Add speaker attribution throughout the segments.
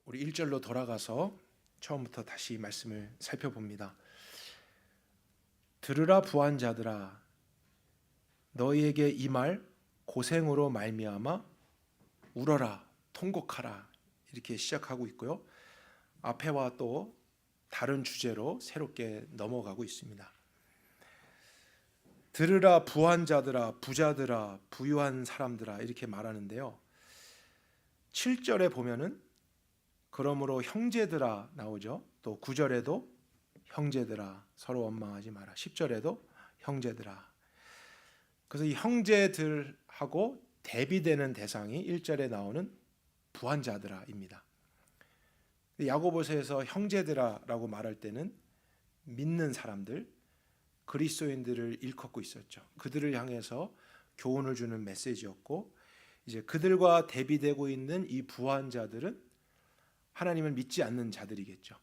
Speaker 1: 우리 1절로 돌아가서 처음부터 다시 말씀을 살펴봅니다. 들으라 부한 자들아, 너희에게 이 말 고생으로 말미암아 울어라 통곡하라, 이렇게 시작하고 있고요. 앞에와 또 다른 주제로 새롭게 넘어가고 있습니다. 들으라 부한 자들아, 부자들아, 부유한 사람들아, 이렇게 말하는데요. 7절에 보면은 그러므로 형제들아 나오죠. 또 9절에도 형제들아 서로 원망하지 마라. 10절에도 형제들아. 그래서 이 형제들하고 대비되는 대상이 1절에 나오는 부한 자들아입니다. 야고보서에서 형제들아라고 말할 때는 믿는 사람들, 그리스도인들을 일컫고 있었죠. 그들을 향해서 교훈을 주는 메시지였고, 이제 그들과 대비되고 있는 이 부한 자들은 하나님을 믿지 않는 자들이겠죠.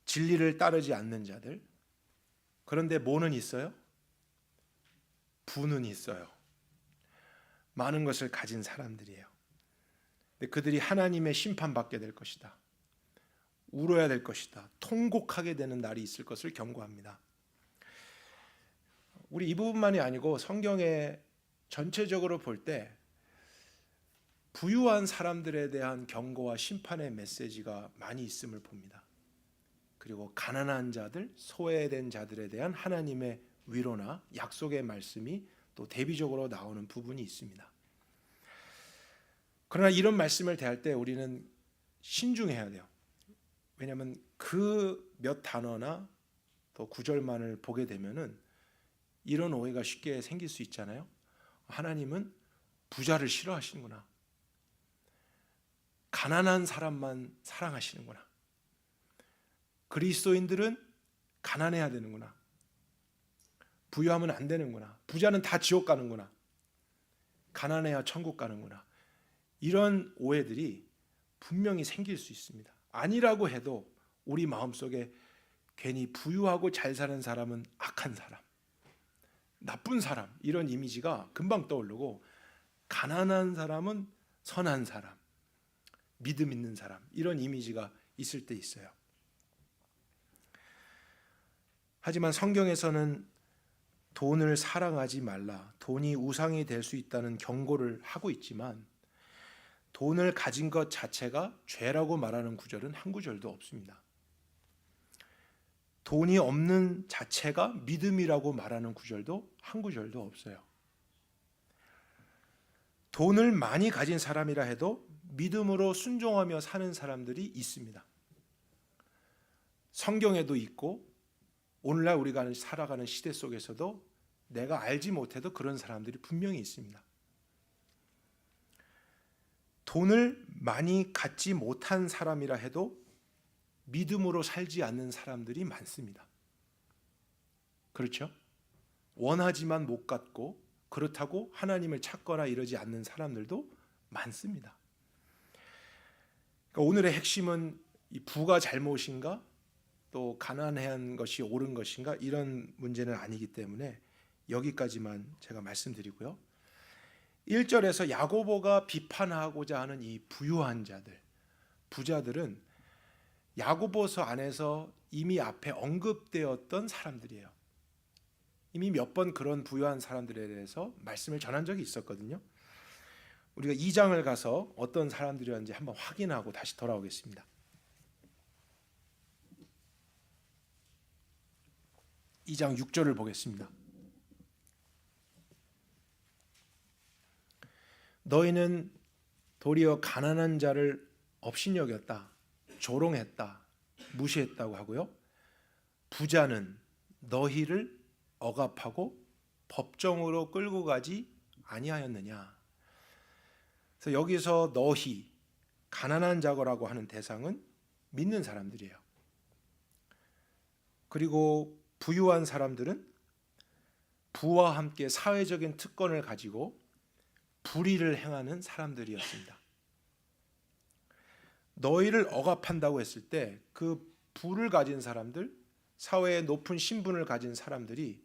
Speaker 1: 진리를 따르지 않는 자들. 그런데 뭐는 있어요? 부는 있어요. 많은 것을 가진 사람들이에요. 근데 그들이 하나님의 심판받게 될 것이다. 울어야 될 것이다. 통곡하게 되는 날이 있을 것을 경고합니다. 우리 이 부분만이 아니고 성경에 전체적으로 볼 때 부유한 사람들에 대한 경고와 심판의 메시지가 많이 있음을 봅니다. 그리고 가난한 자들, 소외된 자들에 대한 하나님의 위로나 약속의 말씀이 또 대비적으로 나오는 부분이 있습니다. 그러나 이런 말씀을 대할 때 우리는 신중해야 돼요. 왜냐하면 그 몇 단어나 또 구절만을 보게 되면은 이런 오해가 쉽게 생길 수 있잖아요. 하나님은 부자를 싫어하시는구나. 가난한 사람만 사랑하시는구나. 그리스도인들은 가난해야 되는구나. 부유하면 안 되는구나. 부자는 다 지옥 가는구나. 가난해야 천국 가는구나. 이런 오해들이 분명히 생길 수 있습니다. 아니라고 해도 우리 마음속에 괜히 부유하고 잘 사는 사람은 악한 사람, 나쁜 사람, 이런 이미지가 금방 떠오르고, 가난한 사람은 선한 사람, 믿음 있는 사람, 이런 이미지가 있을 때 있어요. 하지만 성경에서는 돈을 사랑하지 말라, 돈이 우상이 될 수 있다는 경고를 하고 있지만 돈을 가진 것 자체가 죄라고 말하는 구절은 한 구절도 없습니다. 돈이 없는 자체가 믿음이라고 말하는 구절도 한 구절도 없어요. 돈을 많이 가진 사람이라 해도 믿음으로 순종하며 사는 사람들이 있습니다. 성경에도 있고 오늘날 우리가 살아가는 시대 속에서도 내가 알지 못해도 그런 사람들이 분명히 있습니다. 돈을 많이 갖지 못한 사람이라 해도 믿음으로 살지 않는 사람들이 많습니다. 그렇죠? 원하지만 못 갖고 그렇다고 하나님을 찾거나 이러지 않는 사람들도 많습니다. 그러니까 오늘의 핵심은 이 부가 잘못인가 또 가난한 것이 옳은 것인가, 이런 문제는 아니기 때문에 여기까지만 제가 말씀드리고요. 1절에서 야고보가 비판하고자 하는 이 부유한 자들, 부자들은 야고보서 안에서 이미 앞에 언급되었던 사람들이에요. 이미 몇 번 그런 부유한 사람들에 대해서 말씀을 전한 적이 있었거든요. 우리가 2장을 가서 어떤 사람들이었는지 한번 확인하고 다시 돌아오겠습니다. 2장 6절을 보겠습니다. 너희는 도리어 가난한 자를 업신여겼다, 조롱했다, 무시했다고 하고요. 부자는 너희를 억압하고 법정으로 끌고 가지 아니하였느냐. 그래서 여기서 너희, 가난한 자라고 하는 대상은 믿는 사람들이에요. 그리고 부유한 사람들은 부와 함께 사회적인 특권을 가지고 불의를 행하는 사람들이었습니다. 너희를 억압한다고 했을 때 그 부를 가진 사람들, 사회의 높은 신분을 가진 사람들이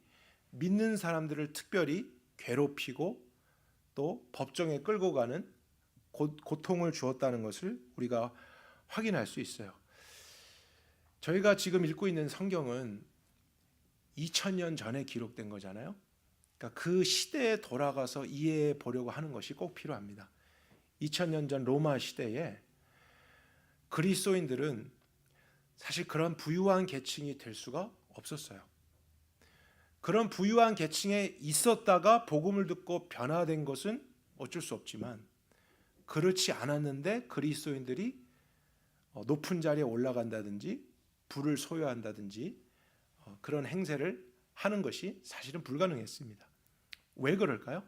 Speaker 1: 믿는 사람들을 특별히 괴롭히고 또 법정에 끌고 가는 고통을 주었다는 것을 우리가 확인할 수 있어요. 저희가 지금 읽고 있는 성경은 2000년 전에 기록된 거잖아요. 그러니까 그 시대에 돌아가서 이해해 보려고 하는 것이 꼭 필요합니다. 2000년 전 로마 시대에 그리스도인들은 사실 그런 부유한 계층이 될 수가 없었어요. 그런 부유한 계층에 있었다가 복음을 듣고 변화된 것은 어쩔 수 없지만, 그렇지 않았는데 그리스도인들이 높은 자리에 올라간다든지 부를 소유한다든지 그런 행세를 하는 것이 사실은 불가능했습니다. 왜 그럴까요?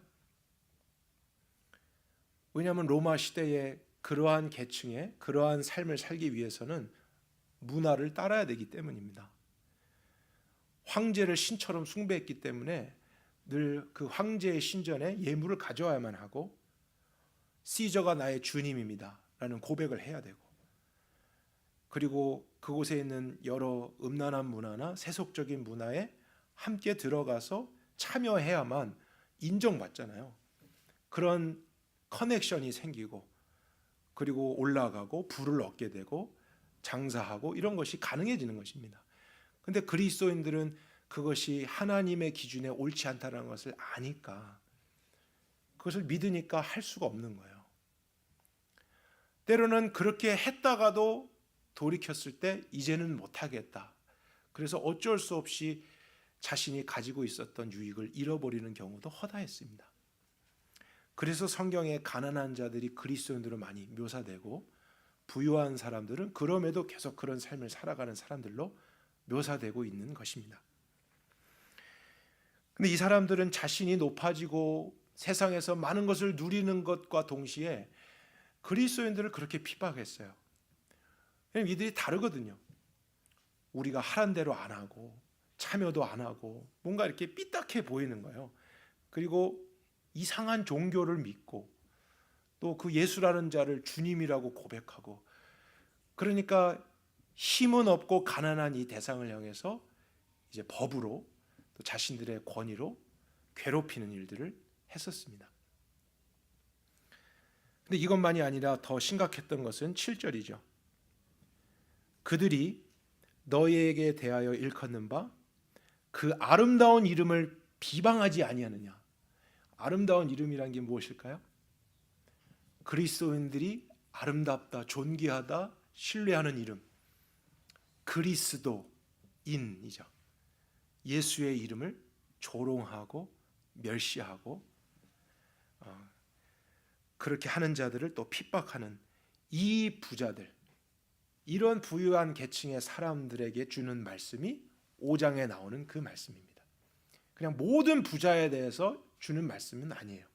Speaker 1: 왜냐하면 로마 시대에 그러한 계층의 그러한 삶을 살기 위해서는 문화를 따라야 되기 때문입니다. 황제를 신처럼 숭배했기 때문에 늘 그 황제의 신전에 예물을 가져와야만 하고, 시저가 나의 주님입니다 라는 고백을 해야 되고, 그리고 그곳에 있는 여러 음란한 문화나 세속적인 문화에 함께 들어가서 참여해야만 인정받잖아요. 그런 커넥션이 생기고, 그리고 올라가고 부를 얻게 되고 장사하고 이런 것이 가능해지는 것입니다. 근데 그리스도인들은 그것이 하나님의 기준에 옳지 않다는 것을 아니까, 그것을 믿으니까 할 수가 없는 거예요. 때로는 그렇게 했다가도 돌이켰을 때 이제는 못하겠다. 그래서 어쩔 수 없이 자신이 가지고 있었던 유익을 잃어버리는 경우도 허다했습니다. 그래서 성경에 가난한 자들이 그리스도인으로 많이 묘사되고, 부유한 사람들은 그럼에도 계속 그런 삶을 살아가는 사람들로 묘사되고 있는 것입니다. 근데 이 사람들은 자신이 높아지고 세상에서 많은 것을 누리는 것과 동시에 그리스도인들을 그렇게 핍박했어요. 왜냐하면 이들이 다르거든요. 우리가 하란 대로 안 하고 참여도 안 하고 뭔가 이렇게 삐딱해 보이는 거예요. 그리고 이상한 종교를 믿고 또 그 예수라는 자를 주님이라고 고백하고, 그러니까 힘은 없고 가난한 이 대상을 향해서 이제 법으로 또 자신들의 권위로 괴롭히는 일들을 했었습니다. 근데 이것만이 아니라 더 심각했던 것은 7절이죠. 그들이 너희에게 대하여 일컫는 바 그 아름다운 이름을 비방하지 아니하느냐. 아름다운 이름이란 게 무엇일까요? 그리스도인들이 아름답다, 존귀하다, 신뢰하는 이름, 그리스도인이죠. 예수의 이름을 조롱하고 멸시하고 그렇게 하는 자들을 또 핍박하는 이 부자들, 이런 부유한 계층의 사람들에게 주는 말씀이 5장에 나오는 그 말씀입니다. 그냥 모든 부자에 대해서 주는 말씀은 아니에요.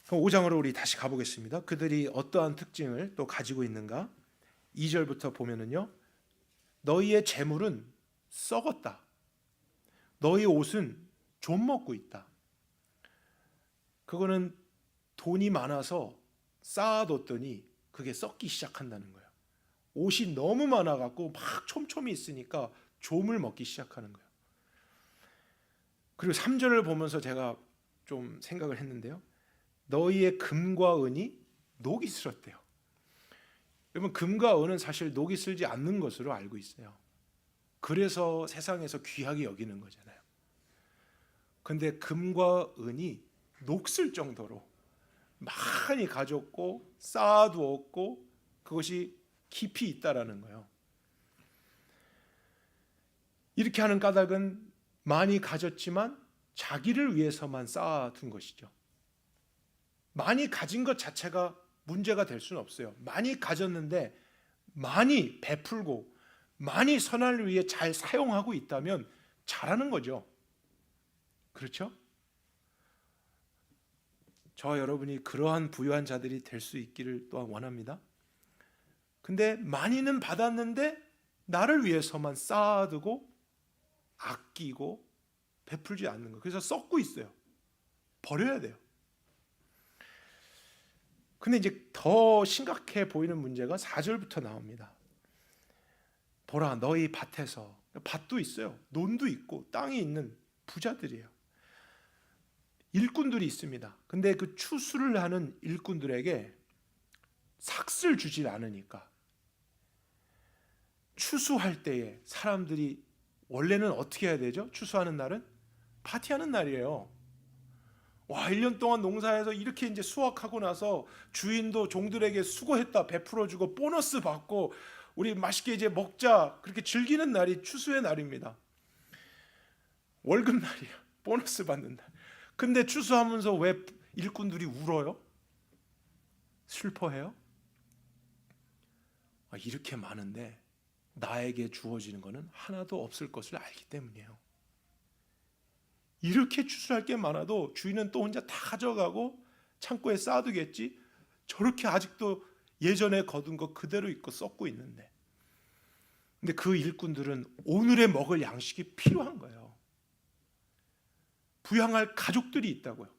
Speaker 1: 5장으로 우리 다시 가보겠습니다. 그들이 어떠한 특징을 또 가지고 있는가? 2절부터 보면은요, 너희의 재물은 썩었다. 너희 옷은 좀 먹고 있다. 그거는 돈이 많아서 쌓아뒀더니 그게 썩기 시작한다는 거예요. 옷이 너무 많아갖고 막 촘촘히 있으니까 좀을 먹기 시작하는 거예요. 그리고 3절을 보면서 제가 좀 생각을 했는데요, 너희의 금과 은이 녹이 슬었대요. 여러분, 금과 은은 사실 녹이 슬지 않는 것으로 알고 있어요. 그래서 세상에서 귀하게 여기는 거잖아요. 근데 금과 은이 녹슬 정도로 많이 가졌고 쌓아두었고 그것이 깊이 있다라는 거예요. 이렇게 하는 까닭은 많이 가졌지만 자기를 위해서만 쌓아둔 것이죠. 많이 가진 것 자체가 문제가 될 수는 없어요. 많이 가졌는데 많이 베풀고 많이 선을 위해 잘 사용하고 있다면 잘하는 거죠. 그렇죠? 저와 여러분이 그러한 부유한 자들이 될 수 있기를 또한 원합니다. 근데 많이는 받았는데 나를 위해서만 쌓아두고 아끼고 베풀지 않는 거. 그래서 썩고 있어요. 버려야 돼요. 근데 이제 더 심각해 보이는 문제가 4절부터 나옵니다. 보라, 너희 밭에서, 밭도 있어요. 논도 있고 땅이 있는 부자들이에요. 일꾼들이 있습니다. 근데 그 추수를 하는 일꾼들에게 삭슬 주질 않으니까 추수할 때에 사람들이 원래는 어떻게 해야 되죠? 추수하는 날은 파티하는 날이에요. 와, 1년 동안 농사해서 이렇게 이제 수확하고 나서 주인도 종들에게 수고했다 베풀어 주고 보너스 받고 우리 맛있게 이제 먹자 그렇게 즐기는 날이 추수의 날입니다. 월급 날이야. 보너스 받는 날. 근데 추수하면서 왜 일꾼들이 울어요? 슬퍼해요? 이렇게 많은데 나에게 주어지는 것은 하나도 없을 것을 알기 때문이에요. 이렇게 추수할 게 많아도 주인은 또 혼자 다 가져가고 창고에 쌓아두겠지. 저렇게 아직도 예전에 거둔 거 그대로 있고 썩고 있는데. 근데 그 일꾼들은 오늘에 먹을 양식이 필요한 거예요. 부양할 가족들이 있다고요.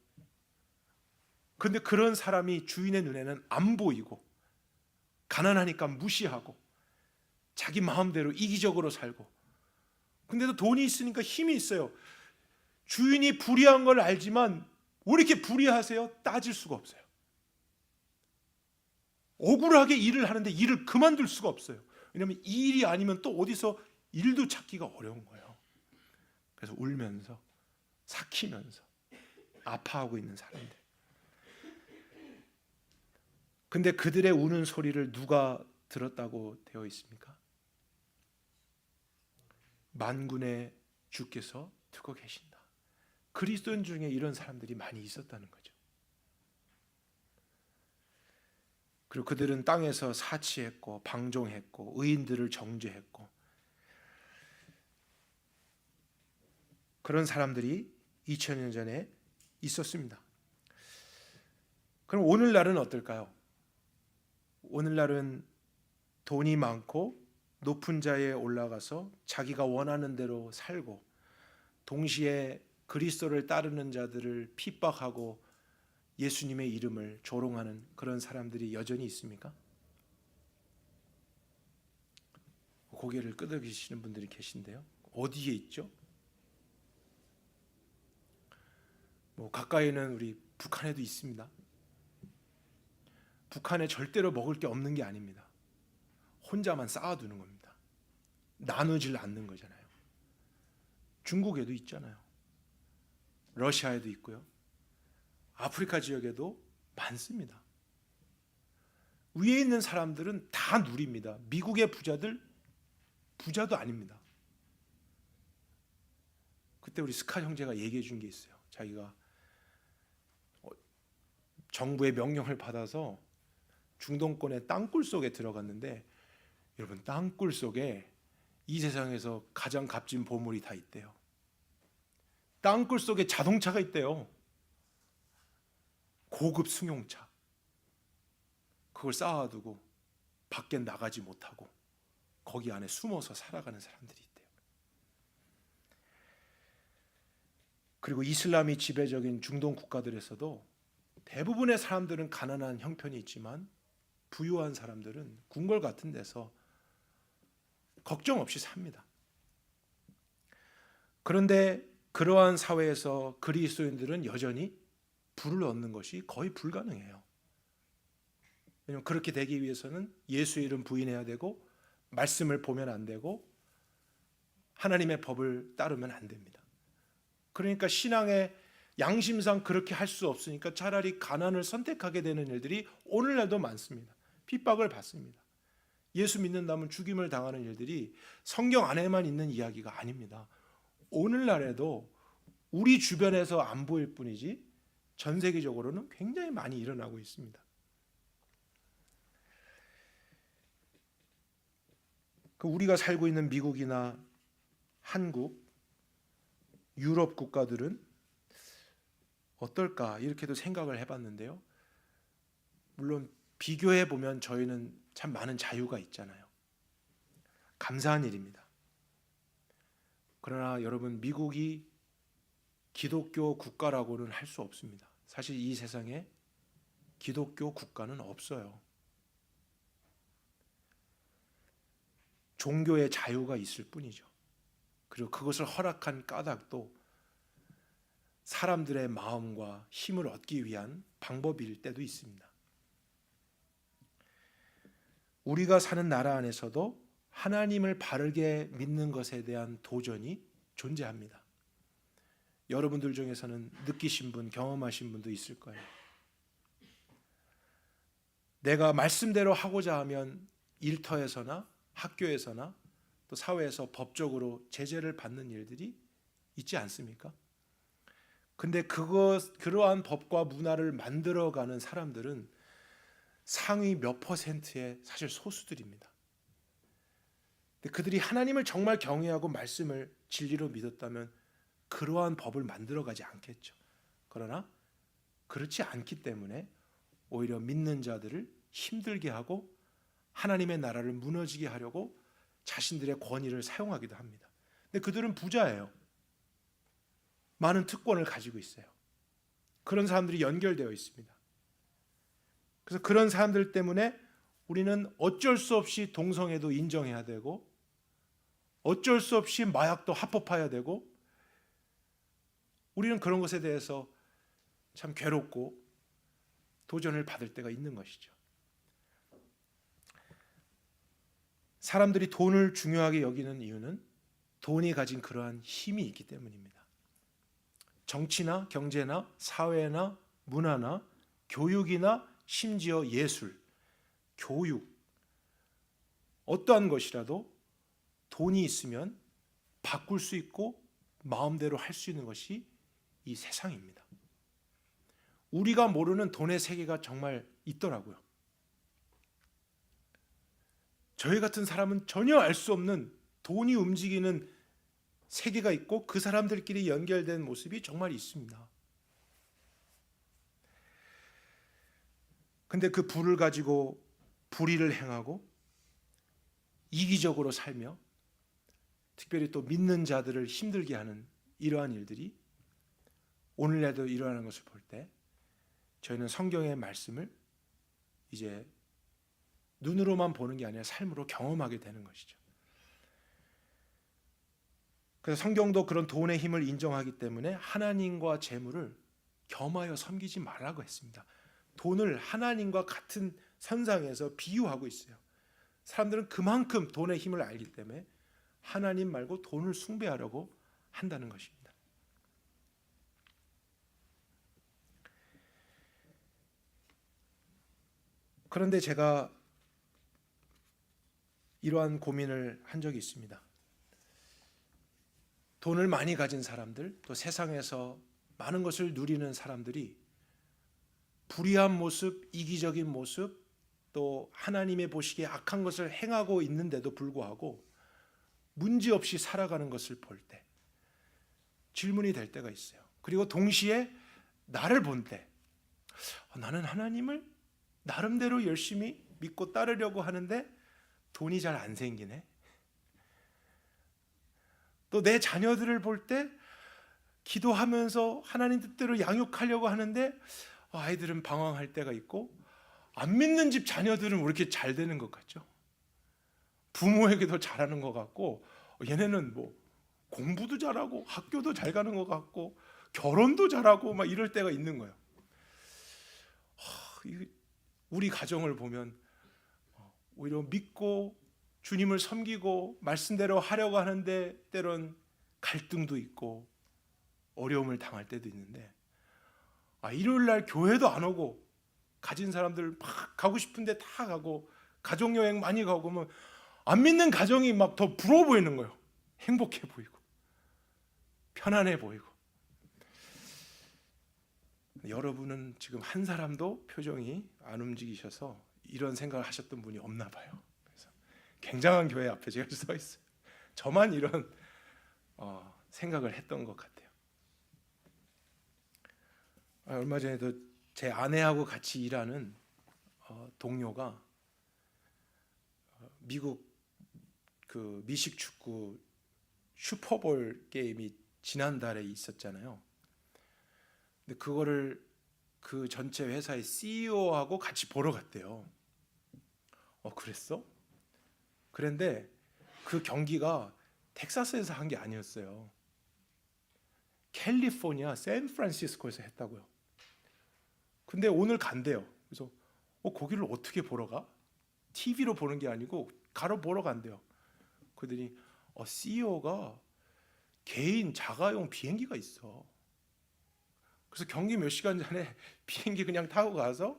Speaker 1: 근데 그런 사람이 주인의 눈에는 안 보이고 가난하니까 무시하고 자기 마음대로 이기적으로 살고, 근데도 돈이 있으니까 힘이 있어요. 주인이 불의한 걸 알지만 왜 이렇게 불의하세요? 따질 수가 없어요. 억울하게 일을 하는데 일을 그만둘 수가 없어요. 왜냐하면 이 일이 아니면 또 어디서 일도 찾기가 어려운 거예요. 그래서 울면서 삭히면서 아파하고 있는 사람들. 근데 그들의 우는 소리를 누가 들었다고 되어 있습니까? 만군의 주께서 듣고 계신다. 그리스도인 중에 이런 사람들이 많이 있었다는 거죠. 그리고 그들은 땅에서 사치했고 방종했고 의인들을 정죄했고, 그런 사람들이 2000년 전에 있었습니다. 그럼 오늘날은 어떨까요? 오늘날은 돈이 많고 높은 자리에 올라가서 자기가 원하는 대로 살고, 동시에 그리스도를 따르는 자들을 핍박하고 예수님의 이름을 조롱하는 그런 사람들이 여전히 있습니까? 고개를 끄덕이시는 분들이 계신데요. 어디에 있죠? 가까이는 우리 북한에도 있습니다. 북한에 절대로 먹을 게 없는 게 아닙니다. 혼자만 쌓아두는 겁니다. 나누질 않는 거잖아요. 중국에도 있잖아요. 러시아에도 있고요. 아프리카 지역에도 많습니다. 위에 있는 사람들은 다 누립니다. 미국의 부자들 부자도 아닙니다. 그때 우리 스카 형제가 얘기해 준 게 있어요. 자기가 정부의 명령을 받아서 중동권의 땅굴 속에 들어갔는데, 여러분 땅굴 속에 이 세상에서 가장 값진 보물이 다 있대요. 땅굴 속에 자동차가 있대요. 고급 승용차. 그걸 쌓아두고 밖에 나가지 못하고 거기 안에 숨어서 살아가는 사람들이 있대요. 그리고 이슬람이 지배적인 중동 국가들에서도 대부분의 사람들은 가난한 형편이 있지만 부유한 사람들은 궁궐 같은 데서 걱정 없이 삽니다. 그런데 그러한 사회에서 그리스도인들은 여전히 불을 얻는 것이 거의 불가능해요. 왜냐하면 그렇게 되기 위해서는 예수의 이름 부인해야 되고 말씀을 보면 안 되고 하나님의 법을 따르면 안 됩니다. 그러니까 신앙의 양심상 그렇게 할 수 없으니까 차라리 가난을 선택하게 되는 일들이 오늘날도 많습니다. 핍박을 받습니다. 예수 믿는다면 죽임을 당하는 일들이 성경 안에만 있는 이야기가 아닙니다. 오늘날에도 우리 주변에서 안 보일 뿐이지 전 세계적으로는 굉장히 많이 일어나고 있습니다. 우리가 살고 있는 미국이나 한국, 유럽 국가들은 어떨까 이렇게도 생각을 해봤는데요. 물론 비교해 보면 저희는 참 많은 자유가 있잖아요. 감사한 일입니다. 그러나 여러분, 미국이 기독교 국가라고는 할 수 없습니다. 사실 이 세상에 기독교 국가는 없어요. 종교의 자유가 있을 뿐이죠. 그리고 그것을 허락한 까닭도 사람들의 마음과 힘을 얻기 위한 방법일 때도 있습니다. 우리가 사는 나라 안에서도 하나님을 바르게 믿는 것에 대한 도전이 존재합니다. 여러분들 중에서는 느끼신 분, 경험하신 분도 있을 거예요. 내가 말씀대로 하고자 하면 일터에서나 학교에서나 또 사회에서 법적으로 제재를 받는 일들이 있지 않습니까? 근데 그러한 법과 문화를 만들어가는 사람들은 상위 몇 퍼센트의 사실 소수들입니다. 근데 그들이 하나님을 정말 경외하고 말씀을 진리로 믿었다면 그러한 법을 만들어가지 않겠죠. 그러나 그렇지 않기 때문에 오히려 믿는 자들을 힘들게 하고 하나님의 나라를 무너지게 하려고 자신들의 권위를 사용하기도 합니다. 근데 그들은 부자예요. 많은 특권을 가지고 있어요. 그런 사람들이 연결되어 있습니다. 그래서 그런 사람들 때문에 우리는 어쩔 수 없이 동성애도 인정해야 되고 어쩔 수 없이 마약도 합법화해야 되고 우리는 그런 것에 대해서 참 괴롭고 도전을 받을 때가 있는 것이죠. 사람들이 돈을 중요하게 여기는 이유는 돈이 가진 그러한 힘이 있기 때문입니다. 정치나 경제나 사회나 문화나 교육이나 심지어 예술, 교육, 어떠한 것이라도 돈이 있으면 바꿀 수 있고 마음대로 할 수 있는 것이 이 세상입니다. 우리가 모르는 돈의 세계가 정말 있더라고요. 저희 같은 사람은 전혀 알 수 없는 돈이 움직이는 세계가 있고 그 사람들끼리 연결된 모습이 정말 있습니다. 근데 그 부를 가지고 불의를 행하고 이기적으로 살며 특별히 또 믿는 자들을 힘들게 하는 이러한 일들이 오늘날도 일어나는 것을 볼 때 저희는 성경의 말씀을 이제 눈으로만 보는 게 아니라 삶으로 경험하게 되는 것이죠. 그래서 성경도 그런 돈의 힘을 인정하기 때문에 하나님과 재물을 겸하여 섬기지 말라고 했습니다. 돈을 하나님과 같은 선상에서 비유하고 있어요. 사람들은 그만큼 돈의 힘을 알기 때문에 하나님 말고 돈을 숭배하려고 한다는 것입니다. 그런데 제가 이러한 고민을 한 적이 있습니다. 돈을 많이 가진 사람들, 또 세상에서 많은 것을 누리는 사람들이 불의한 모습, 이기적인 모습, 또 하나님의 보시기에 악한 것을 행하고 있는데도 불구하고 문제없이 살아가는 것을 볼 때 질문이 될 때가 있어요. 그리고 동시에 나를 본 때 나는 하나님을 나름대로 열심히 믿고 따르려고 하는데 돈이 잘 안 생기네. 또 내 자녀들을 볼 때 기도하면서 하나님 뜻대로 양육하려고 하는데 아이들은 방황할 때가 있고 안 믿는 집 자녀들은 왜 이렇게 잘 되는 것 같죠? 부모에게도 잘하는 것 같고 얘네는 뭐 공부도 잘하고 학교도 잘 가는 것 같고 결혼도 잘하고 막 이럴 때가 있는 거예요. 우리 가정을 보면 오히려 믿고 주님을 섬기고 말씀대로 하려고 하는데 때론 갈등도 있고 어려움을 당할 때도 있는데 일요일 날 교회도 안 오고 가진 사람들 막 가고 싶은데 다 가고 가족여행 많이 가고 뭐 안 믿는 가정이 막 더 부러워 보이는 거예요. 행복해 보이고 편안해 보이고. 여러분은 지금 한 사람도 표정이 안 움직이셔서 이런 생각을 하셨던 분이 없나 봐요. 그래서 굉장한 교회 앞에 제가 서 있어요. 저만 이런 생각을 했던 것 같아요. 얼마 전에도 제 아내하고 같이 일하는 동료가 미국 그 미식 축구 슈퍼볼 게임이 지난달에 있었잖아요. 근데 그거를 그 전체 회사의 CEO하고 같이 보러 갔대요. 그랬어? 그런데 그 경기가 텍사스에서 한 게 아니었어요. 캘리포니아 샌프란시스코에서 했다고요. 근데 오늘 간대요. 그래서 거기를 어떻게 보러 가? TV로 보는 게 아니고 가로 보러 간대요. 그러더니 CEO가 개인 자가용 비행기가 있어. 그래서 경기 몇 시간 전에 비행기 그냥 타고 가서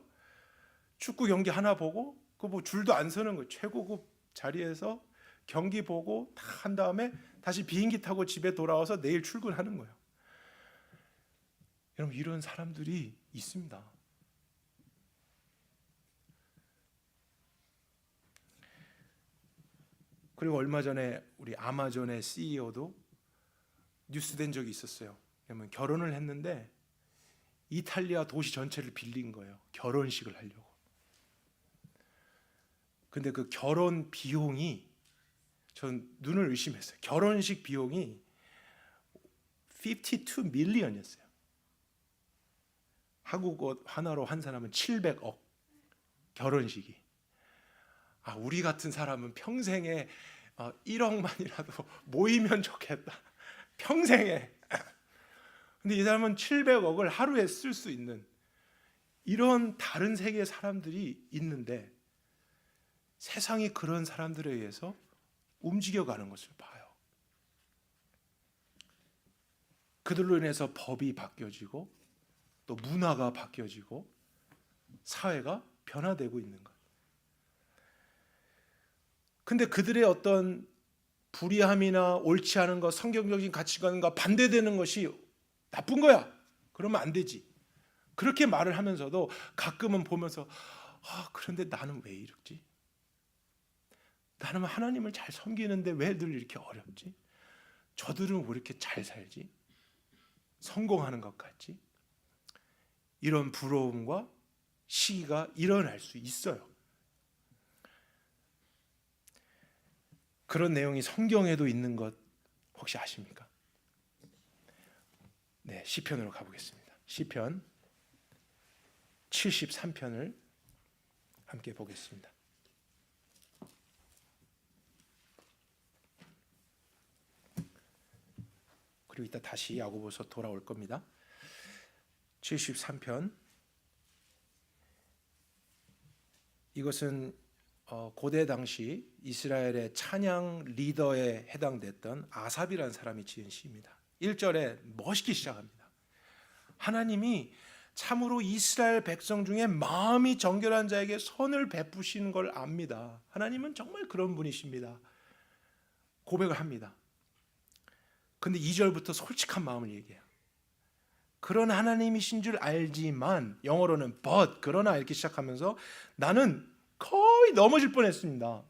Speaker 1: 축구 경기 하나 보고 그 뭐 줄도 안 서는 거 최고급 자리에서 경기 보고 다 한 다음에 다시 비행기 타고 집에 돌아와서 내일 출근하는 거예요. 여러분, 이런 사람들이 있습니다. 그리고 얼마 전에 우리 아마존의 CEO도 뉴스된 적이 있었어요. 왜냐면 결혼을 했는데 이탈리아 도시 전체를 빌린 거예요. 결혼식을 하려고. 근데 그 결혼 비용이, 전 눈을 의심했어요. 결혼식 비용이 52 밀리언이었어요. 한국어 하나로 한 사람은 700억. 결혼식이. 우리 같은 사람은 평생에 1억만이라도 모이면 좋겠다. 평생에. 근데 이 사람은 700억을 하루에 쓸 수 있는 이런 다른 세계의 사람들이 있는데 세상이 그런 사람들에 의해서 움직여가는 것을 봐요. 그들로 인해서 법이 바뀌어지고 또 문화가 바뀌어지고 사회가 변화되고 있는 것. 근데 그들의 어떤 불의함이나 옳지 않은 것, 성경적인 가치관과 반대되는 것이 나쁜 거야. 그러면 안 되지. 그렇게 말을 하면서도 가끔은 보면서 그런데 나는 왜 이렇지? 나는 하나님을 잘 섬기는데 왜 늘 이렇게 어렵지? 저들은 왜 이렇게 잘 살지? 성공하는 것 같지? 이런 부러움과 시기가 일어날 수 있어요. 그런 내용이 성경에도 있는 것 혹시 아십니까? 네, 시편으로 가보겠습니다. 시편 73편을 함께 보겠습니다. 그리고 이따 다시 야고보서 돌아올 겁니다. 73편. 이것은 고대 당시 이스라엘의 찬양 리더에 해당됐던 아삽이라는 사람이 지은 시입니다. 1절에 멋있게 시작합니다. 하나님이 참으로 이스라엘 백성 중에 마음이 정결한 자에게 선을 베푸시는 걸 압니다. 하나님은 정말 그런 분이십니다. 고백을 합니다. 근데 2절부터 솔직한 마음을 얘기해요. 그런 하나님이신 줄 알지만, 영어로는 but, 그러나 이렇게 시작하면서 나는 거의 넘어질 뻔했습니다.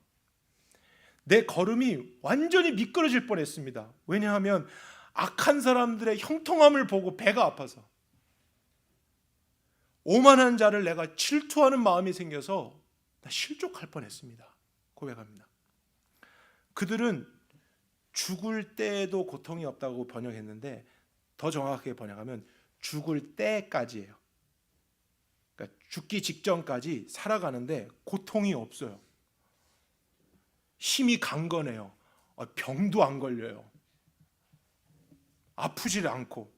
Speaker 1: 내 걸음이 완전히 미끄러질 뻔했습니다. 왜냐하면 악한 사람들의 형통함을 보고 배가 아파서, 오만한 자를 내가 질투하는 마음이 생겨서 나 실족할 뻔했습니다. 고백합니다. 그들은 죽을 때에도 고통이 없다고 번역했는데 더 정확하게 번역하면 죽을 때까지예요. 그러니까 죽기 직전까지 살아가는데 고통이 없어요. 힘이 강건해요. 병도 안 걸려요. 아프질 않고,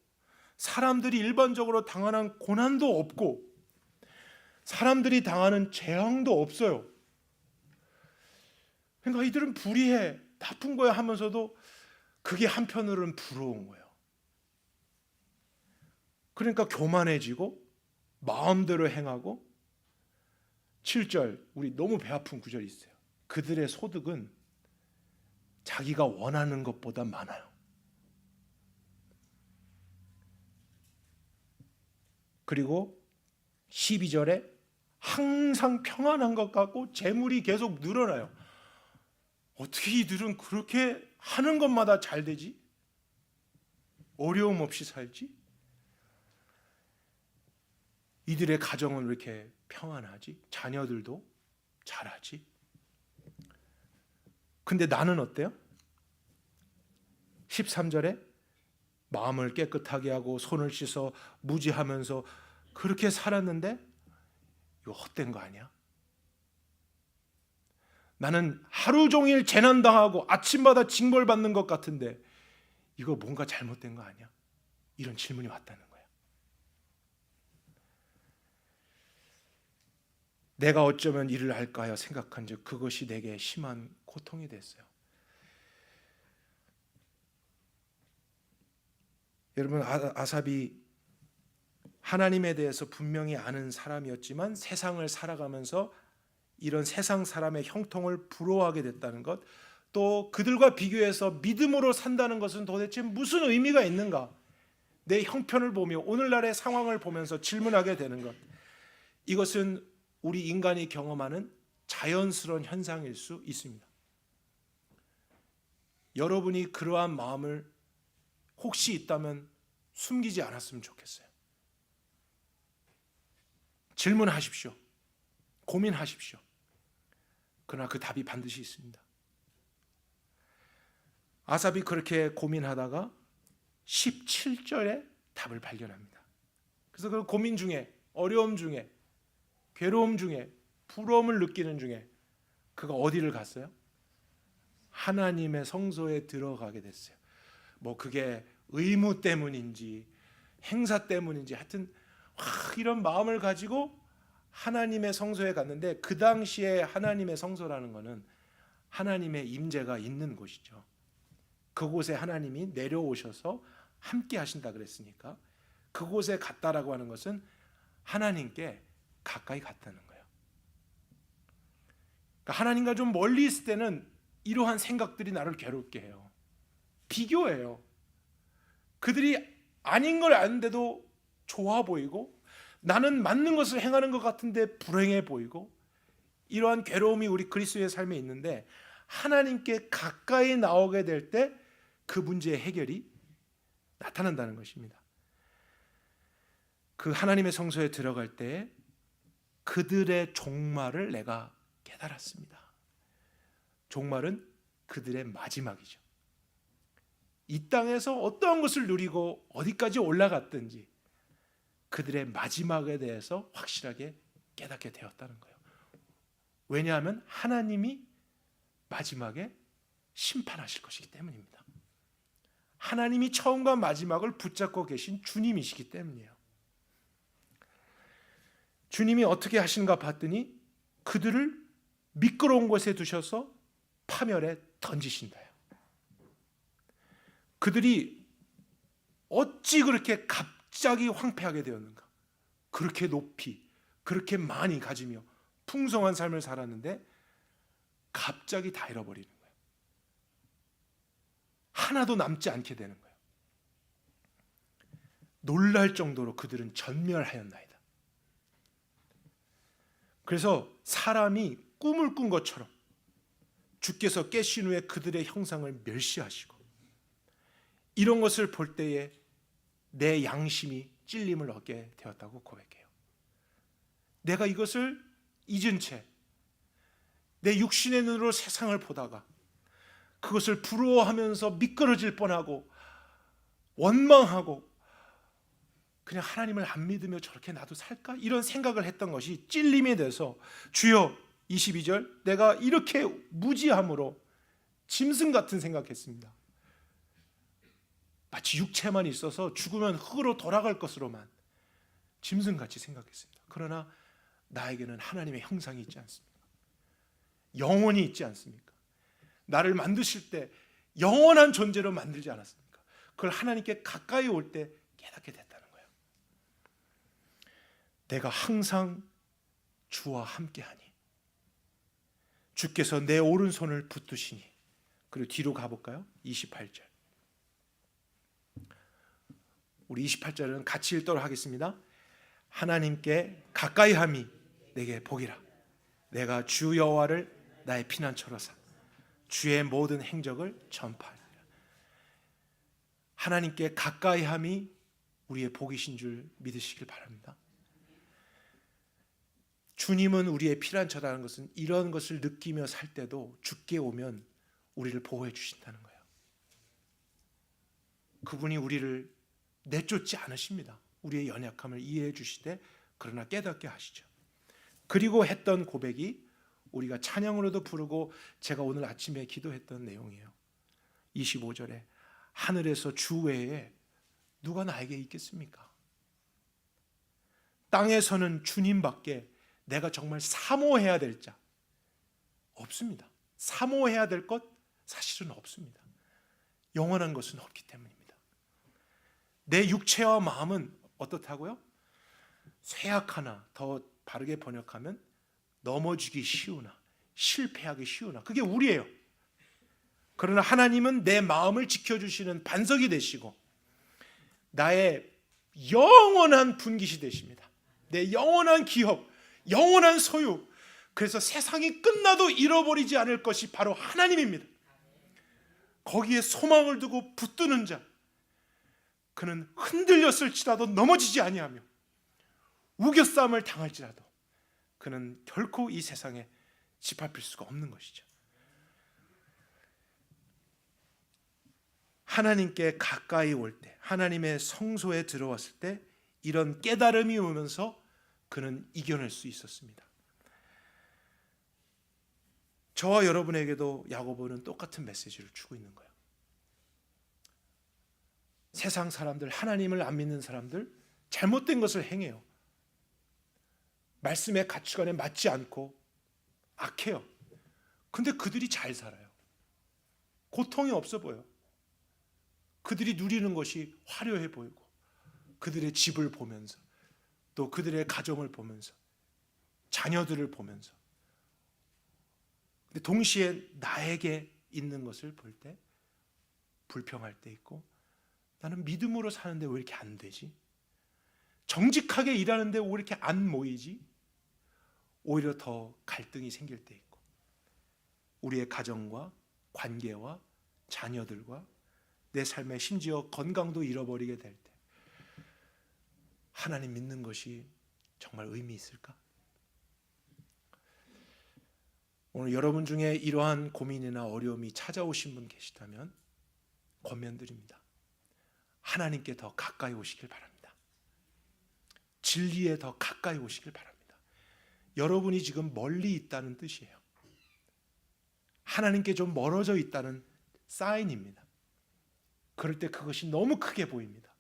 Speaker 1: 사람들이 일반적으로 당하는 고난도 없고, 사람들이 당하는 재앙도 없어요. 그러니까 이들은 불의해, 나쁜 거야 하면서도 그게 한편으로는 부러운 거예요. 그러니까 교만해지고 마음대로 행하고. 7절, 우리 너무 배 아픈 구절이 있어요. 그들의 소득은 자기가 원하는 것보다 많아요. 그리고 12절에 항상 평안한 것 같고 재물이 계속 늘어나요. 어떻게 이들은 그렇게 하는 것마다 잘 되지? 어려움 없이 살지? 이들의 가정은 왜 이렇게 평안하지? 자녀들도 잘하지? 근데 나는 어때요? 13절에 마음을 깨끗하게 하고 손을 씻어 무지하면서 그렇게 살았는데 이거 헛된 거 아니야? 나는 하루 종일 재난당하고 아침마다 징벌받는 것 같은데 이거 뭔가 잘못된 거 아니야? 이런 질문이 왔다는 거예요. 내가 어쩌면 이를 알까 하여 생각한즉 그것이 내게 심한 고통이 됐어요. 여러분, 아삽이 하나님에 대해서 분명히 아는 사람이었지만 세상을 살아가면서 이런 세상 사람의 형통을 부러워하게 됐다는 것, 또 그들과 비교해서 믿음으로 산다는 것은 도대체 무슨 의미가 있는가, 내 형편을 보며 오늘날의 상황을 보면서 질문하게 되는 것, 이것은 우리 인간이 경험하는 자연스러운 현상일 수 있습니다. 여러분이 그러한 마음을 혹시 있다면 숨기지 않았으면 좋겠어요. 질문하십시오. 고민하십시오. 그러나 그 답이 반드시 있습니다. 아삽이 그렇게 고민하다가 17절에 답을 발견합니다. 그래서 그 고민 중에, 어려움 중에, 괴로움 중에, 부러움을 느끼는 중에 그가 어디를 갔어요? 하나님의 성소에 들어가게 됐어요. 뭐 그게 의무 때문인지 행사 때문인지 하여튼 이런 마음을 가지고 하나님의 성소에 갔는데, 그 당시에 하나님의 성소라는 것은 하나님의 임재가 있는 곳이죠. 그곳에 하나님이 내려오셔서 함께 하신다 그랬으니까 그곳에 갔다라고 하는 것은 하나님께 가까이 갔다는 거예요. 그러니까 하나님과 좀 멀리 있을 때는 이러한 생각들이 나를 괴롭게 해요. 비교해요. 그들이 아닌 걸 아는데도 좋아 보이고, 나는 맞는 것을 행하는 것 같은데 불행해 보이고, 이러한 괴로움이 우리 그리스도의 삶에 있는데, 하나님께 가까이 나오게 될 때 그 문제의 해결이 나타난다는 것입니다. 그 하나님의 성소에 들어갈 때 그들의 종말을 내가 깨달았습니다. 종말은 그들의 마지막이죠. 이 땅에서 어떠한 것을 누리고 어디까지 올라갔든지 그들의 마지막에 대해서 확실하게 깨닫게 되었다는 거예요. 왜냐하면 하나님이 마지막에 심판하실 것이기 때문입니다. 하나님이 처음과 마지막을 붙잡고 계신 주님이시기 때문이에요. 주님이 어떻게 하시는가 봤더니 그들을 미끄러운 곳에 두셔서 파멸에 던지신다요. 그들이 어찌 그렇게 갑자기 황폐하게 되었는가? 그렇게 높이, 그렇게 많이 가지며 풍성한 삶을 살았는데 갑자기 다 잃어버리는 거예요. 하나도 남지 않게 되는 거예요. 놀랄 정도로 그들은 전멸하였나이다. 그래서 사람이 꿈을 꾼 것처럼 주께서 깨신 후에 그들의 형상을 멸시하시고, 이런 것을 볼 때에 내 양심이 찔림을 얻게 되었다고 고백해요. 내가 이것을 잊은 채 내 육신의 눈으로 세상을 보다가 그것을 부러워하면서 미끄러질 뻔하고 원망하고 그냥 하나님을 안 믿으며 저렇게 나도 살까? 이런 생각을 했던 것이 찔림이 돼서, 주여, 22절, 내가 이렇게 무지함으로 짐승 같은 생각했습니다. 마치 육체만 있어서 죽으면 흙으로 돌아갈 것으로만 짐승같이 생각했습니다. 그러나 나에게는 하나님의 형상이 있지 않습니까? 영혼이 있지 않습니까? 나를 만드실 때 영원한 존재로 만들지 않았습니까? 그걸 하나님께 가까이 올 때 깨닫게 됐다는 거예요. 내가 항상 주와 함께하니 주께서 내 오른손을 붙드시니. 그리고 뒤로 가볼까요? 28절. 우리 28절은 같이 읽도록 하겠습니다. 하나님께 가까이함이 내게 복이라. 내가 주 여호와를 나의 피난처로 삼 주의 모든 행적을 전파하리라. 하나님께 가까이함이 우리의 복이신 줄 믿으시길 바랍니다. 주님은 우리의 피난처라는 것은 이런 것을 느끼며 살 때도 주께 오면 우리를 보호해 주신다는 거예요. 그분이 우리를 내쫓지 않으십니다. 우리의 연약함을 이해해 주시되 그러나 깨닫게 하시죠. 그리고 했던 고백이 우리가 찬양으로도 부르고 제가 오늘 아침에 기도했던 내용이에요. 25절에 하늘에서 주 외에 누가 나에게 있겠습니까? 땅에서는 주님밖에 내가 정말 사모해야 될 자 없습니다. 사모해야 될 것 사실은 없습니다. 영원한 것은 없기 때문입니다. 내 육체와 마음은 어떻다고요? 쇠약하나, 더 바르게 번역하면 넘어지기 쉬우나 실패하기 쉬우나, 그게 우리예요. 그러나 하나님은 내 마음을 지켜주시는 반석이 되시고 나의 영원한 분깃이 되십니다. 내 영원한 기업, 영원한 소유. 그래서 세상이 끝나도 잃어버리지 않을 것이 바로 하나님입니다. 거기에 소망을 두고 붙드는 자, 그는 흔들렸을지라도 넘어지지 아니하며 우겨싸움을 당할지라도 그는 결코 이 세상에 짓밟힐 수가 없는 것이죠. 하나님께 가까이 올 때, 하나님의 성소에 들어왔을 때 이런 깨달음이 오면서 그는 이겨낼 수 있었습니다. 저와 여러분에게도 야고보는 똑같은 메시지를 주고 있는 거예요. 세상 사람들, 하나님을 안 믿는 사람들 잘못된 것을 행해요. 말씀의 가치관에 맞지 않고 악해요. 근데 그들이 잘 살아요. 고통이 없어 보여. 그들이 누리는 것이 화려해 보이고, 그들의 집을 보면서, 또 그들의 가정을 보면서, 자녀들을 보면서, 근데 동시에 나에게 있는 것을 볼 때 불평할 때 있고, 나는 믿음으로 사는데 왜 이렇게 안 되지? 정직하게 일하는데 왜 이렇게 안 모이지? 오히려 더 갈등이 생길 때 있고, 우리의 가정과 관계와 자녀들과 내 삶의 심지어 건강도 잃어버리게 될 때 하나님 믿는 것이 정말 의미 있을까? 오늘 여러분 중에 이러한 고민이나 어려움이 찾아오신 분 계시다면 권면드립니다. 하나님께 더 가까이 오시길 바랍니다. 진리에 더 가까이 오시길 바랍니다. 여러분이 지금 멀리 있다는 뜻이에요. 하나님께 좀 멀어져 있다는 사인입니다. 그럴 때 그것이 너무 크게 보입니다.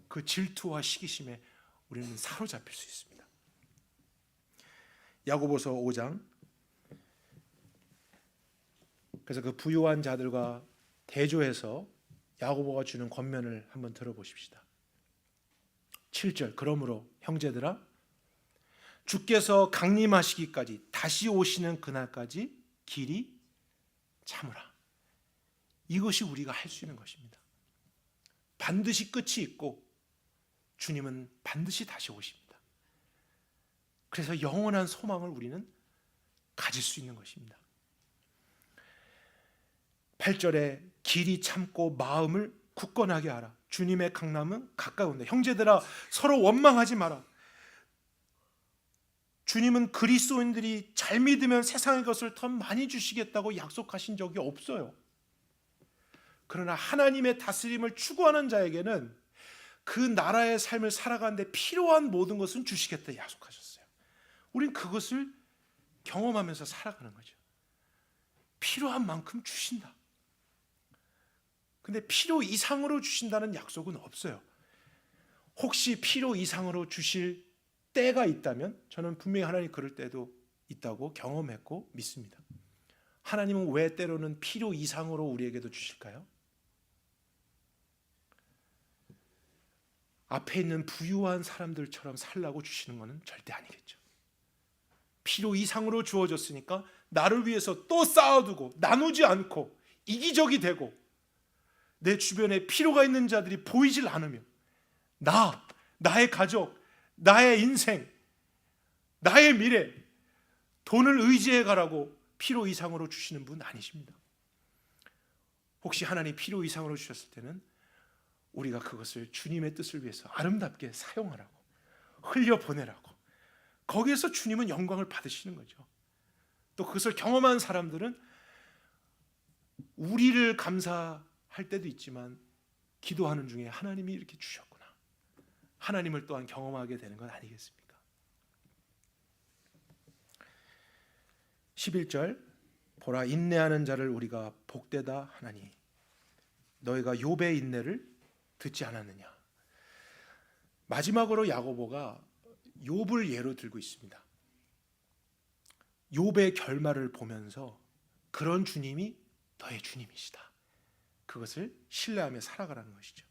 Speaker 1: 그 질투와 시기심에 우리는 사로잡힐 수 있습니다. 야고보서 5장, 그래서 그 부유한 자들과 대조해서 야고보가 주는 권면을 한번 들어보십시다. 7절, 그러므로 형제들아, 주께서 강림하시기까지 다시 오시는 그날까지 길이 참으라. 이것이 우리가 할 수 있는 것입니다. 반드시 끝이 있고 주님은 반드시 다시 오십니다. 그래서 영원한 소망을 우리는 가질 수 있는 것입니다. 8절에 길이 참고 마음을 굳건하게 하라. 주님의 강림은 가까운데 형제들아 서로 원망하지 마라. 주님은 그리스도인들이 잘 믿으면 세상의 것을 더 많이 주시겠다고 약속하신 적이 없어요. 그러나 하나님의 다스림을 추구하는 자에게는 그 나라의 삶을 살아가는데 필요한 모든 것은 주시겠다 약속하셨어요. 우린 그것을 경험하면서 살아가는 거죠. 필요한 만큼 주신다. 근데 필요 이상으로 주신다는 약속은 없어요. 혹시 필요 이상으로 주실 때가 있다면 저는 분명히 하나님 그럴 때도 있다고 경험했고 믿습니다. 하나님은 왜 때로는 필요 이상으로 우리에게도 주실까요? 앞에 있는 부유한 사람들처럼 살라고 주시는 것은 절대 아니겠죠. 필요 이상으로 주어졌으니까 나를 위해서 또 쌓아두고 나누지 않고 이기적이 되고 내 주변에 필요가 있는 자들이 보이질 않으며 나의 가족, 나의 인생, 나의 미래, 돈을 의지해 가라고 필요 이상으로 주시는 분 아니십니다. 혹시 하나님 필요 이상으로 주셨을 때는 우리가 그것을 주님의 뜻을 위해서 아름답게 사용하라고, 흘려보내라고, 거기에서 주님은 영광을 받으시는 거죠. 또 그것을 경험한 사람들은 우리를 감사할 때도 있지만 기도하는 중에 하나님이 이렇게 주셨구나, 하나님을 또한 경험하게 되는 건 아니겠습니까? 11절, 보라 인내하는 자를 우리가 복되다 하나니 너희가 욥의 인내를 듣지 않았느냐. 마지막으로 야고보가 욥을 예로 들고 있습니다. 욥의 결말을 보면서 그런 주님이 너의 주님이시다, 그것을 신뢰하며 살아가라는 것이죠.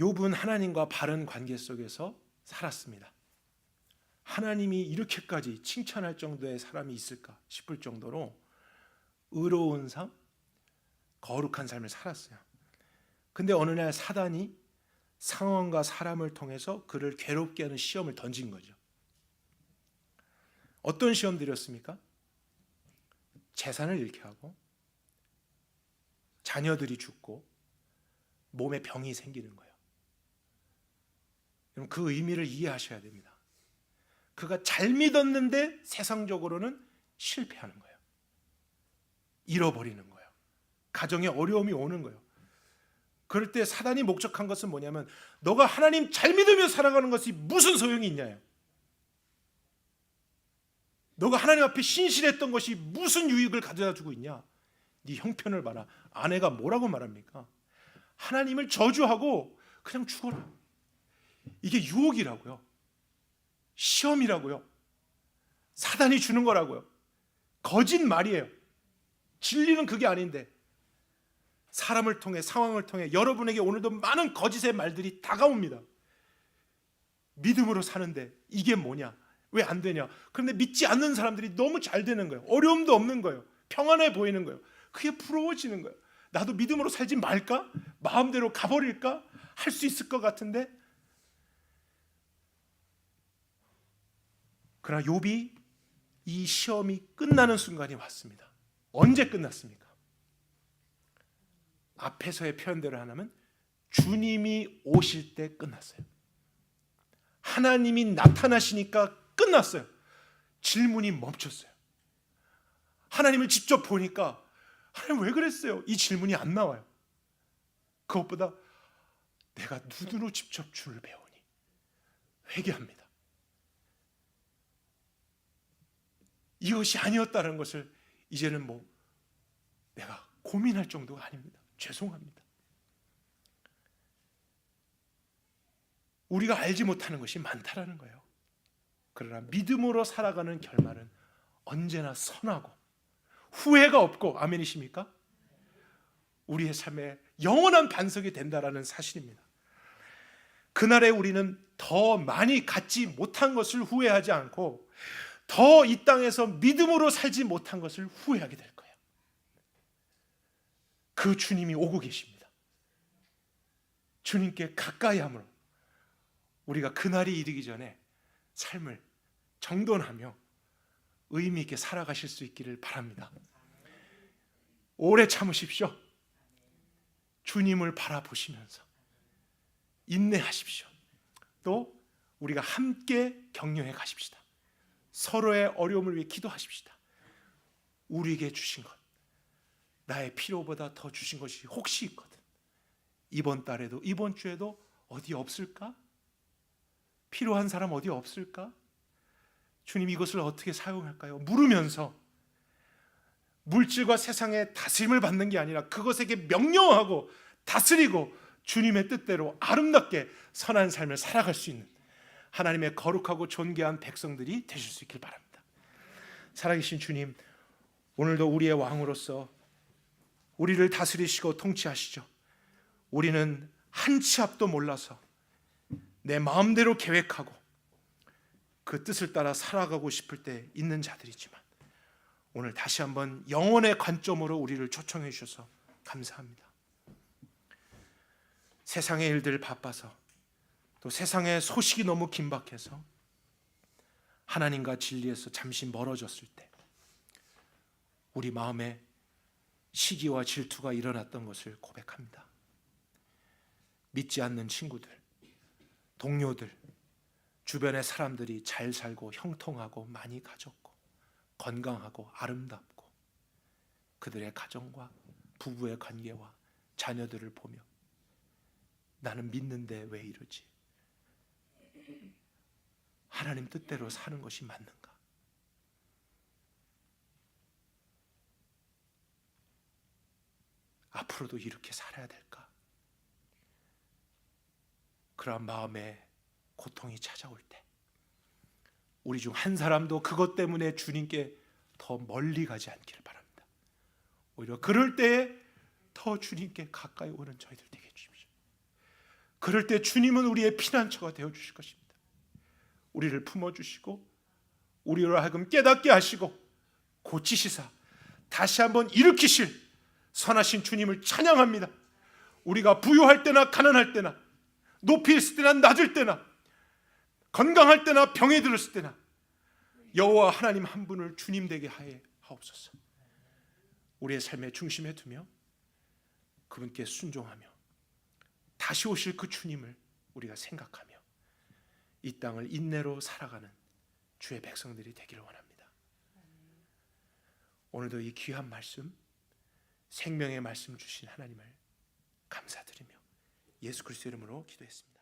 Speaker 1: 욥은 하나님과 바른 관계 속에서 살았습니다. 하나님이 이렇게까지 칭찬할 정도의 사람이 있을까 싶을 정도로 의로운 삶, 거룩한 삶을 살았어요. 근데 어느 날 사단이 상황과 사람을 통해서 그를 괴롭게 하는 시험을 던진 거죠. 어떤 시험들이었습니까? 재산을 잃게 하고, 자녀들이 죽고, 몸에 병이 생기는 거예요. 여러분, 그 의미를 이해하셔야 됩니다. 그가 잘 믿었는데 세상적으로는 실패하는 거예요. 잃어버리는 거예요. 가정에 어려움이 오는 거예요. 그럴 때 사단이 목적한 것은 뭐냐면, 너가 하나님 잘 믿으며 살아가는 것이 무슨 소용이 있냐요. 너가 하나님 앞에 신실했던 것이 무슨 유익을 가져다 주고 있냐. 네 형편을 봐라. 아내가 뭐라고 말합니까? 하나님을 저주하고 그냥 죽어라. 이게 유혹이라고요. 시험이라고요. 사단이 주는 거라고요. 거짓말이에요. 진리는 그게 아닌데, 사람을 통해, 상황을 통해 여러분에게 오늘도 많은 거짓의 말들이 다가옵니다. 믿음으로 사는데 이게 뭐냐, 왜 안 되냐. 그런데 믿지 않는 사람들이 너무 잘 되는 거예요. 어려움도 없는 거예요. 평안해 보이는 거예요. 그게 부러워지는 거예요. 나도 믿음으로 살지 말까? 마음대로 가버릴까? 할 수 있을 것 같은데. 그러나 욥이 이 시험이 끝나는 순간이 왔습니다. 언제 끝났습니까? 앞에서의 표현대로 하면 주님이 오실 때 끝났어요. 하나님이 나타나시니까 끝났어요. 질문이 멈췄어요. 하나님을 직접 보니까, 하나님 왜 그랬어요? 이 질문이 안 나와요. 그것보다 내가 눈으로 직접 주를 배우니 회개합니다. 이것이 아니었다는 것을 이제는 내가 고민할 정도가 아닙니다. 죄송합니다. 우리가 알지 못하는 것이 많다라는 거예요. 그러나 믿음으로 살아가는 결말은 언제나 선하고 후회가 없고, 아멘이십니까? 우리의 삶에 영원한 반석이 된다라는 사실입니다. 그날에 우리는 더 많이 갖지 못한 것을 후회하지 않고, 더 이 땅에서 믿음으로 살지 못한 것을 후회하게 될 거예요. 그 주님이 오고 계십니다. 주님께 가까이 함으로 우리가 그날이 이르기 전에 삶을 정돈하며 의미 있게 살아가실 수 있기를 바랍니다. 오래 참으십시오. 주님을 바라보시면서 인내하십시오. 또 우리가 함께 격려해 가십시다. 서로의 어려움을 위해 기도하십시다. 우리에게 주신 것, 나의 필요보다 더 주신 것이 혹시 있거든. 이번 달에도, 이번 주에도 어디 없을까? 필요한 사람 어디 없을까? 주님, 이것을 어떻게 사용할까요? 물으면서 물질과 세상의 다스림을 받는 게 아니라 그것에게 명령하고 다스리고 주님의 뜻대로 아름답게 선한 삶을 살아갈 수 있는 하나님의 거룩하고 존귀한 백성들이 되실 수 있길 바랍니다. 살아계신 주님, 오늘도 우리의 왕으로서 우리를 다스리시고 통치하시죠. 우리는 한 치 앞도 몰라서 내 마음대로 계획하고 그 뜻을 따라 살아가고 싶을 때 있는 자들이지만, 오늘 다시 한번 영혼의 관점으로 우리를 초청해 주셔서 감사합니다. 세상의 일들 바빠서, 또 세상의 소식이 너무 긴박해서 하나님과 진리에서 잠시 멀어졌을 때 우리 마음에 시기와 질투가 일어났던 것을 고백합니다. 믿지 않는 친구들, 동료들, 주변의 사람들이 잘 살고 형통하고 많이 가졌고 건강하고 아름답고 그들의 가정과 부부의 관계와 자녀들을 보며 나는 믿는데 왜 이러지? 하나님 뜻대로 사는 것이 맞는가? 앞으로도 이렇게 살아야 될까? 그러한 마음에 고통이 찾아올 때 우리 중 한 사람도 그것 때문에 주님께 더 멀리 가지 않기를 바랍니다. 오히려 그럴 때에 더 주님께 가까이 오는 저희들 되게 해주십시오. 그럴 때 주님은 우리의 피난처가 되어 주실 것입니다. 우리를 품어주시고 우리로 하여금 깨닫게 하시고 고치시사 다시 한번 일으키실 선하신 주님을 찬양합니다. 우리가 부유할 때나 가난할 때나 높이 있을 때나 낮을 때나 건강할 때나 병에 들었을 때나 여호와 하나님 한 분을 주님 되게 하옵소서. 우리의 삶의 중심에 두며 그분께 순종하며 다시 오실 그 주님을 우리가 생각하며 이 땅을 인내로 살아가는 주의 백성들이 되기를 원합니다. 오늘도 이 귀한 말씀, 생명의 말씀 주신 하나님을 감사드리며 예수 그리스도 이름으로 기도했습니다.